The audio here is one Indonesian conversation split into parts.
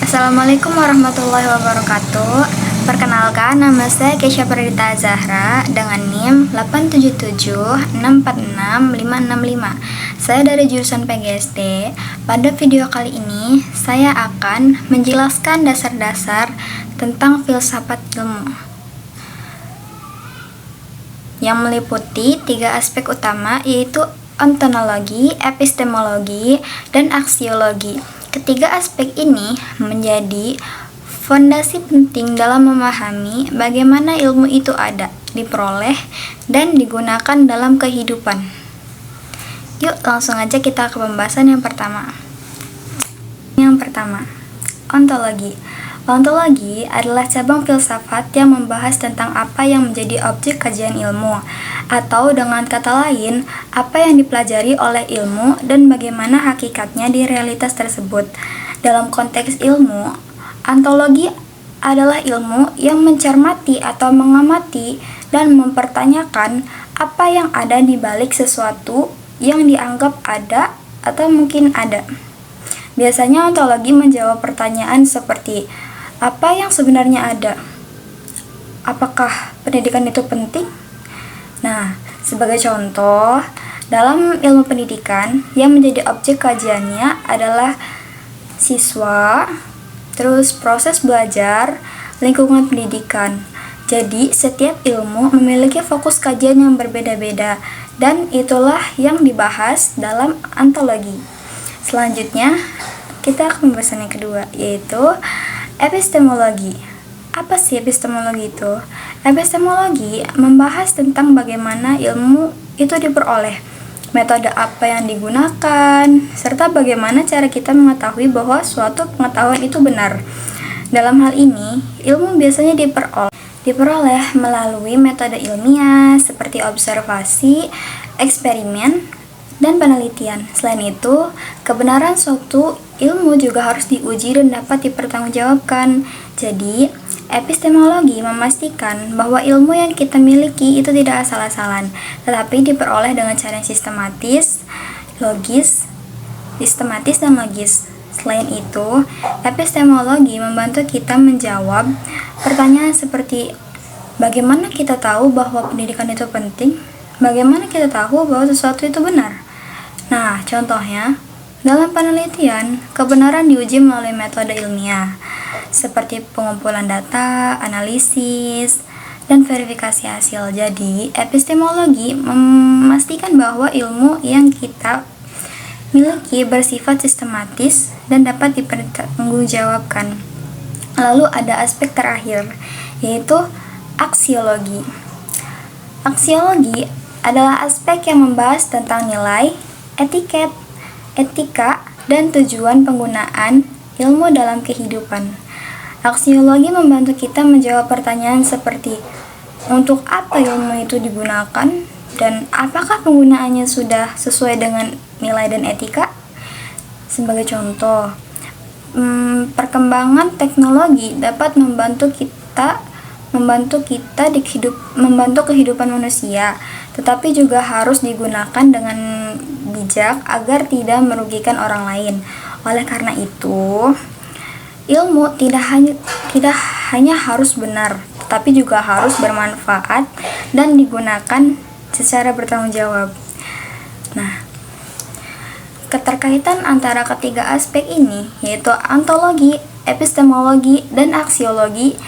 Assalamualaikum warahmatullahi wabarakatuh. Perkenalkan, nama saya Kesha Pradita Zahra dengan NIM 877646565. Saya dari jurusan PGSD. Pada video kali ini, saya akan menjelaskan dasar-dasar tentang filsafat ilmu yang meliputi 3 aspek utama, yaitu ontologi, epistemologi, dan aksiologi. Ketiga aspek ini menjadi fondasi penting dalam memahami bagaimana ilmu itu ada, diperoleh, dan digunakan dalam kehidupan. Yuk, langsung aja kita ke pembahasan yang pertama. Ontologi. Ontologi adalah cabang filsafat yang membahas tentang apa yang menjadi objek kajian ilmu, atau dengan kata lain, apa yang dipelajari oleh ilmu dan bagaimana hakikatnya di realitas tersebut. Dalam konteks ilmu, ontologi adalah ilmu yang mencermati atau mengamati dan mempertanyakan apa yang ada di balik sesuatu yang dianggap ada atau mungkin ada. Biasanya ontologi menjawab pertanyaan seperti, apa yang sebenarnya ada? Apakah pendidikan itu penting? Nah, sebagai contoh, dalam ilmu pendidikan yang menjadi objek kajiannya adalah siswa, terus proses belajar, lingkungan pendidikan. Jadi, setiap ilmu memiliki fokus kajian yang berbeda-beda, dan itulah yang dibahas dalam ontologi. Selanjutnya, kita ke pembahasan yang kedua, yaitu epistemologi. Apa sih epistemologi itu? Epistemologi membahas tentang bagaimana ilmu itu diperoleh, metode apa yang digunakan, serta bagaimana cara kita mengetahui bahwa suatu pengetahuan itu benar. Dalam hal ini, ilmu biasanya diperoleh melalui metode ilmiah seperti observasi, eksperimen, dan penelitian. Selain itu, kebenaran suatu ilmu juga harus diuji dan dapat dipertanggungjawabkan. Jadi, epistemologi memastikan bahwa ilmu yang kita miliki itu tidak asal-asalan, tetapi diperoleh dengan cara yang sistematis dan logis. Selain itu, epistemologi membantu kita menjawab pertanyaan seperti, bagaimana kita tahu bahwa pendidikan itu penting? Bagaimana kita tahu bahwa sesuatu itu benar? Nah, contohnya, dalam penelitian, kebenaran diuji melalui metode ilmiah, seperti pengumpulan data, analisis, dan verifikasi hasil. Jadi, epistemologi memastikan bahwa ilmu yang kita miliki bersifat sistematis dan dapat dipertanggungjawabkan. Lalu ada aspek terakhir, yaitu aksiologi. Aksiologi adalah aspek yang membahas tentang nilai, etika, dan tujuan penggunaan ilmu dalam kehidupan. Aksiologi membantu kita menjawab pertanyaan seperti, untuk apa ilmu itu digunakan, dan apakah penggunaannya sudah sesuai dengan nilai dan etika? Sebagai contoh, perkembangan teknologi dapat membantu kehidupan manusia, tetapi juga harus digunakan dengan bijak agar tidak merugikan orang lain. Oleh karena itu, ilmu tidak hanya harus benar, tetapi juga harus bermanfaat dan digunakan secara bertanggung jawab. Nah, keterkaitan antara ketiga aspek ini, yaitu ontologi, epistemologi, dan aksiologi,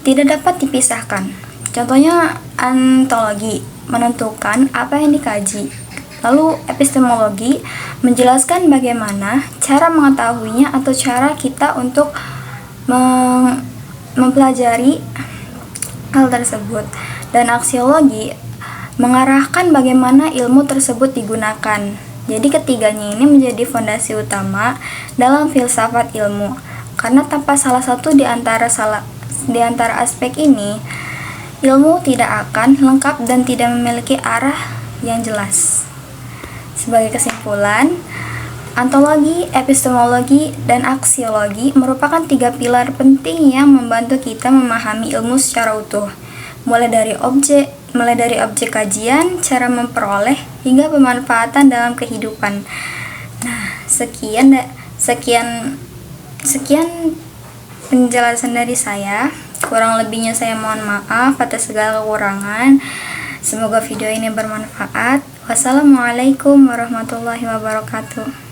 tidak dapat dipisahkan. Contohnya, ontologi menentukan apa yang dikaji. Lalu epistemologi menjelaskan bagaimana cara mengetahuinya atau cara kita untuk mempelajari hal tersebut. Dan aksiologi mengarahkan bagaimana ilmu tersebut digunakan. Jadi ketiganya ini menjadi fondasi utama dalam filsafat ilmu. Karena tanpa salah satu di antara aspek ini, ilmu tidak akan lengkap dan tidak memiliki arah yang jelas. Sebagai kesimpulan, ontologi, epistemologi, dan aksiologi merupakan 3 pilar penting yang membantu kita memahami ilmu secara utuh, mulai dari objek kajian, cara memperoleh, hingga pemanfaatan dalam kehidupan. Nah, sekian Sekian penjelasan dari saya. Kurang lebihnya saya mohon maaf atas segala kekurangan. Semoga video ini bermanfaat. Wassalamualaikum warahmatullahi wabarakatuh.